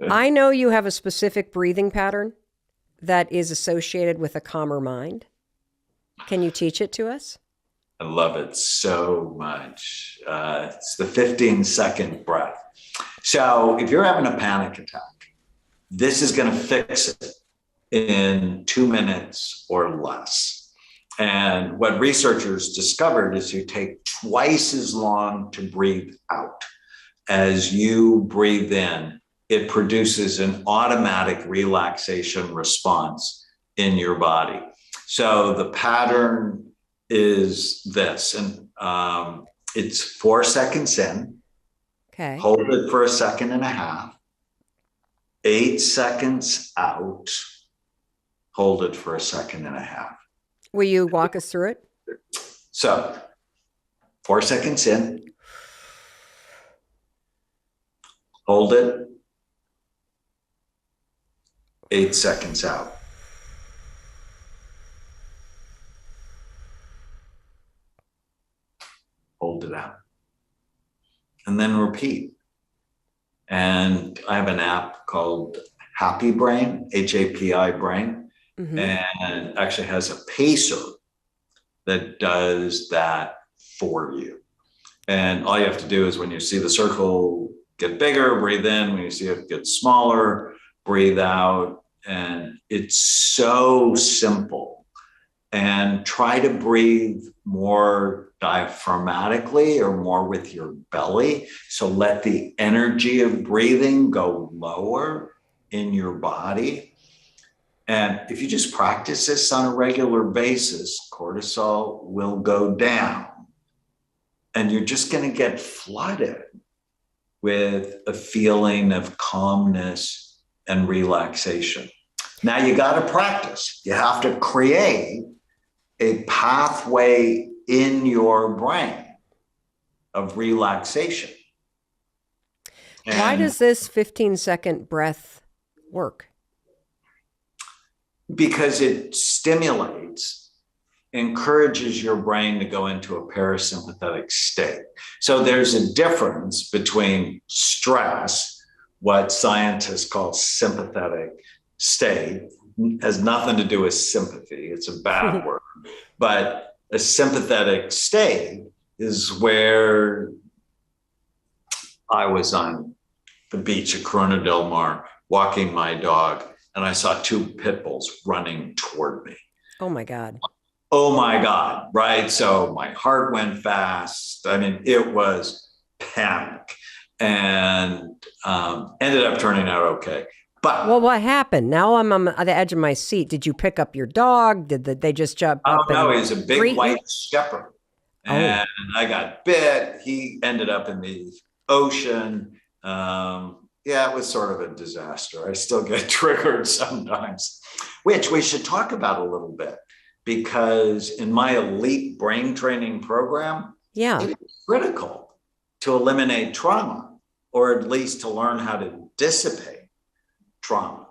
I know you have a specific breathing pattern that is associated with a calmer mind. Can you teach it to us? I love it so much. It's the 15-second breath. So if you're having a panic attack, this is going to fix it in 2 minutes or less. And what researchers discovered is you take twice as long to breathe out as you breathe in. It produces an automatic relaxation response in your body. So the pattern is this, and it's 4 seconds in, Okay. hold it for a second and a half, 8 seconds out, hold it for a second and a half. Will you walk us through it? So 4 seconds in, hold it, 8 seconds out. Hold it out. And then repeat. And I have an app called Happy Brain, HAPI Brain, and actually has a pacer that does that for you. And all you have to do is when you see the circle get bigger, breathe in. When you see it get smaller, breathe out. And it's so simple. And try to breathe more diaphragmatically or more with your belly. So let the energy of breathing go lower in your body. And if you just practice this on a regular basis, cortisol will go down. And you're just going to get flooded with a feeling of calmness and relaxation. Now you got to practice. You have to create a pathway in your brain of relaxation. Why does this 15-second breath work? Because it stimulates, encourages your brain to go into a parasympathetic state. So there's a difference between stress, what scientists call sympathetic state, has nothing to do with sympathy. It's a bad word. But a sympathetic state is where I was on the beach at Corona del Mar walking my dog, and I saw two pit bulls running toward me. Oh my God. Oh my God, right? So my heart went fast. I mean, it was panic, and ended up turning out okay. But well, what happened? Now I'm on the edge of my seat. Did you pick up your dog? Did they just jump up? Oh no, he's a big white shepherd, and I got bit. He ended up in the ocean. Yeah, it was sort of a disaster. I still get triggered sometimes, which we should talk about a little bit, because in my elite brain training program, it is critical to eliminate trauma, or at least to learn how to dissipate trauma.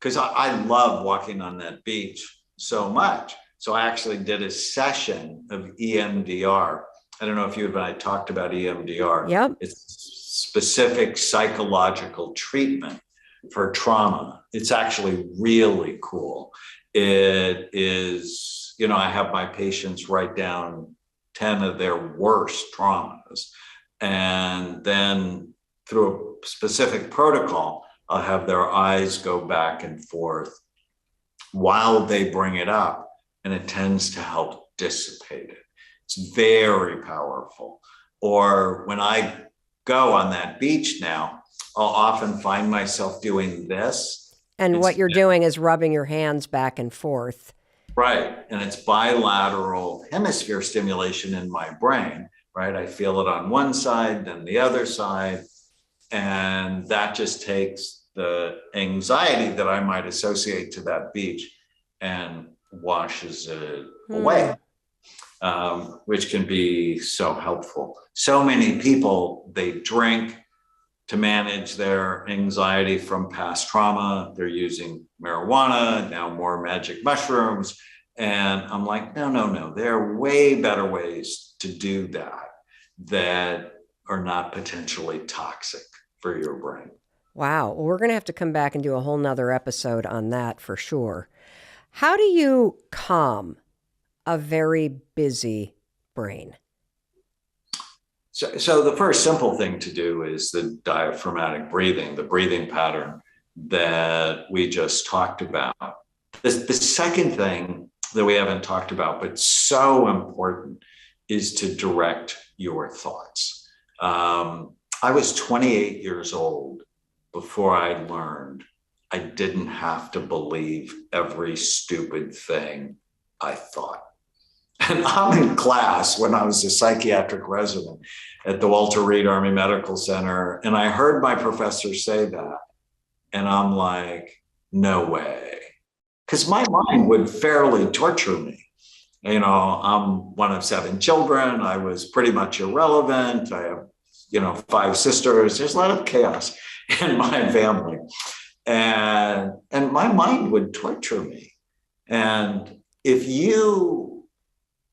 Because I love walking on that beach so much. So I actually did a session of EMDR. I don't know if you and I talked about EMDR. Yep. It's specific psychological treatment for trauma. It's actually really cool. It is, I have my patients write down 10 of their worst traumas. And then through a specific protocol, I'll have their eyes go back and forth while they bring it up, and it tends to help dissipate it. It's very powerful. Or when I go on that beach now, I'll often find myself doing this. And what you're doing is rubbing your hands back and forth. Right. And it's bilateral hemisphere stimulation in my brain, right? I feel it on one side, then the other side. And that just takes the anxiety that I might associate to that beach and washes it away, which can be so helpful. So many people, they drink to manage their anxiety from past trauma. They're using marijuana, now more magic mushrooms. And I'm like, no. There are way better ways to do that are not potentially toxic for your brain. Wow. Well, we're going to have to come back and do a whole nother episode on that for sure. How do you calm a very busy brain? So the first simple thing to do is the diaphragmatic breathing, the breathing pattern that we just talked about. The second thing that we haven't talked about, but so important, is to direct your thoughts. I was 28 years old before I learned I didn't have to believe every stupid thing I thought. And I'm in class when I was a psychiatric resident at the Walter Reed Army Medical Center. And I heard my professor say that. And I'm like, no way. Because my mind would fairly torture me. You know, I'm one of 7 children. I was pretty much irrelevant. I have, 5 sisters. There's a lot of chaos in my family. And my mind would torture me. And if you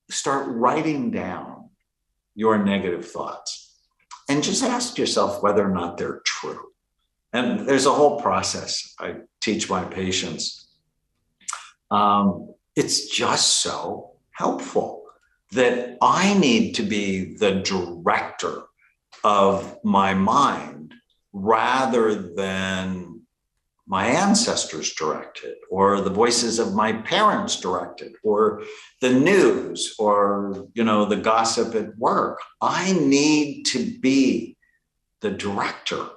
start writing down your negative thoughts and just ask yourself whether or not they're true. And there's a whole process I teach my patients. It's just so helpful that I need to be the director of my mind rather than my ancestors directed, or the voices of my parents directed, or the news, or the gossip at work. I need to be the director.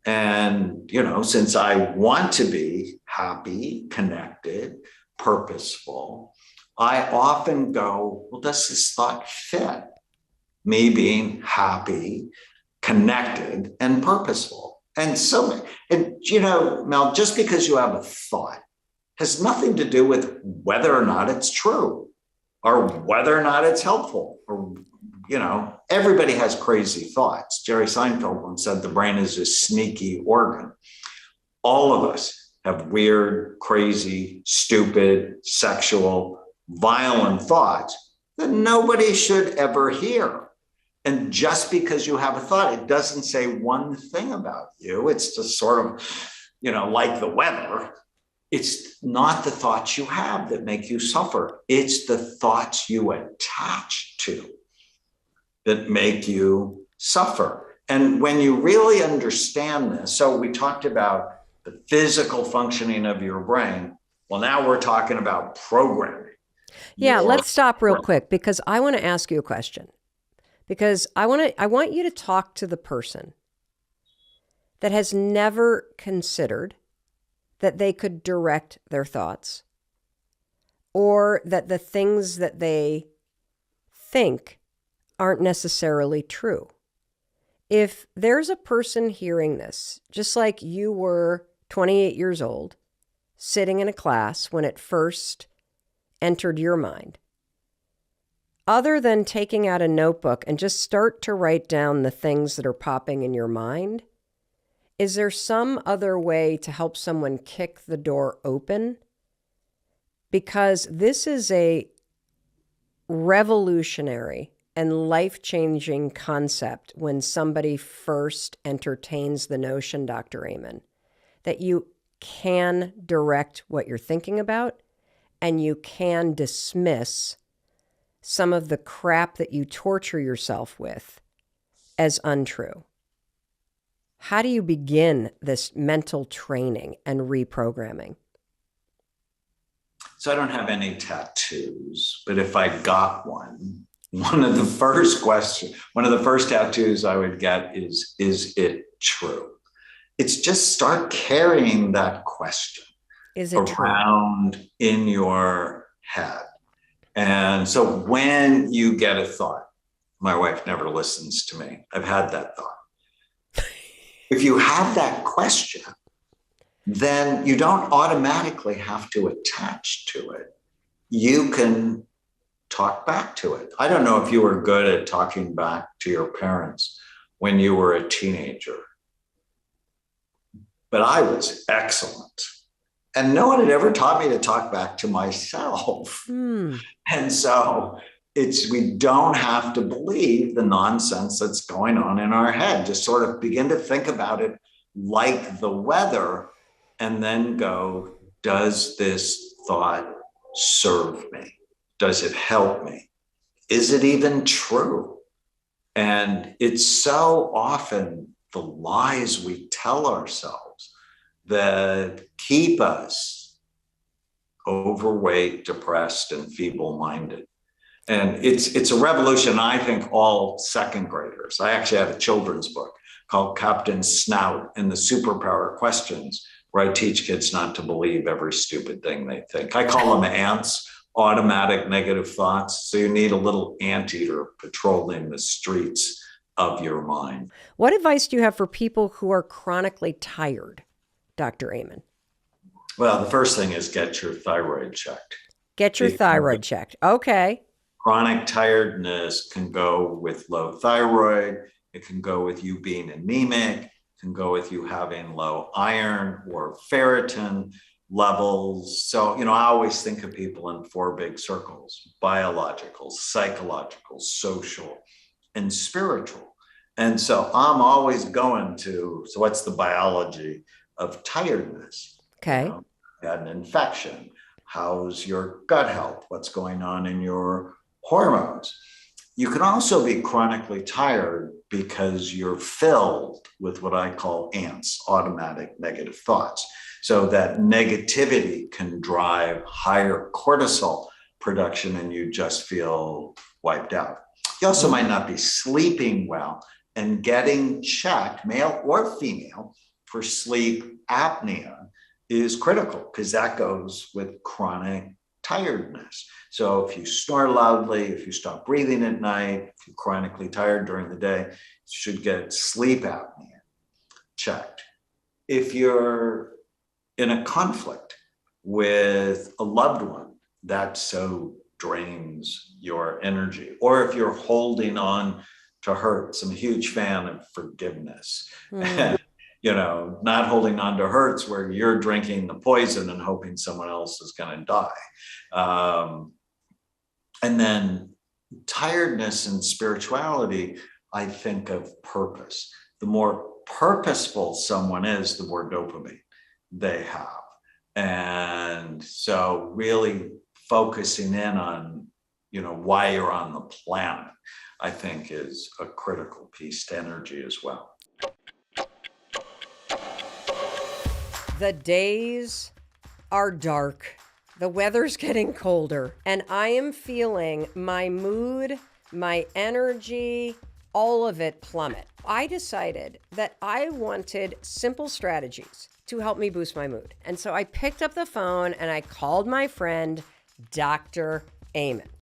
And since I want to be happy, connected, purposeful, I often go, well, does this thought fit me being happy, connected, and purposeful? And Mel, just because you have a thought has nothing to do with whether or not it's true or whether or not it's helpful. Or, everybody has crazy thoughts. Jerry Seinfeld once said the brain is a sneaky organ. All of us have weird, crazy, stupid, sexual, violent thoughts that nobody should ever hear. And just because you have a thought, it doesn't say one thing about you. It's just sort of, like the weather. It's not the thoughts you have that make you suffer. It's the thoughts you attach to that make you suffer. And when you really understand this, so we talked about the physical functioning of your brain. Well, now we're talking about programming. Yeah, let's stop real quick because I want to ask you a question. Because I want you to talk to the person that has never considered that they could direct their thoughts, or that the things that they think aren't necessarily true. If there's a person hearing this, just like you were 28 years old, sitting in a class when it first entered your mind, other than taking out a notebook and just start to write down the things that are popping in your mind, is there some other way to help someone kick the door open? Because this is a revolutionary and life-changing concept when somebody first entertains the notion, Dr. Amen, that you can direct what you're thinking about and you can dismiss some of the crap that you torture yourself with as untrue. How do you begin this mental training and reprogramming? So I don't have any tattoos, but if I got one of the first tattoos I would get is it true? It's just start carrying that question around true? In your head. And so when you get a thought, my wife never listens to me. I've had that thought. If you have that question, then you don't automatically have to attach to it. You can talk back to it. I don't know if you were good at talking back to your parents when you were a teenager, but I was excellent. And no one had ever taught me to talk back to myself. And so we don't have to believe the nonsense that's going on in our head. Just sort of begin to think about it like the weather and then go, does this thought serve me? Does it help me? Is it even true? And it's so often the lies we tell ourselves that keep us overweight, depressed, and feeble-minded. And it's a revolution, I think, all second graders. I actually have a children's book called Captain Snout and the Superpower Questions, where I teach kids not to believe every stupid thing they think. I call them ants, automatic negative thoughts. So you need a little anteater patrolling the streets of your mind. What advice do you have for people who are chronically tired, Dr. Amen? Well, the first thing is get your thyroid checked. Get your thyroid checked. Okay. Chronic tiredness can go with low thyroid. It can go with you being anemic. It can go with you having low iron or ferritin levels. So, I always think of people in four big circles: biological, psychological, social, and spiritual. And so I'm always going to, so what's the biology of tiredness? Okay. You had an infection. How's your gut health? What's going on in your hormones? You can also be chronically tired because you're filled with what I call ants, automatic negative thoughts. So that negativity can drive higher cortisol production and you just feel wiped out. You also might not be sleeping well, and getting checked, male or female, for sleep apnea is critical because that goes with chronic tiredness. So if you snore loudly, if you stop breathing at night, if you're chronically tired during the day, you should get sleep apnea checked. If you're in a conflict with a loved one, that so drains your energy. Or if you're holding on to hurts, I'm a huge fan of forgiveness. Not holding on to hurts where you're drinking the poison and hoping someone else is going to die. And then tiredness and spirituality, I think of purpose. The more purposeful someone is, the more dopamine they have. And so really focusing in on, why you're on the planet, I think is a critical piece to energy as well. The days are dark. The weather's getting colder, and I am feeling my mood, my energy, all of it plummet. I decided that I wanted simple strategies to help me boost my mood. And so I picked up the phone and I called my friend, Dr. Amen.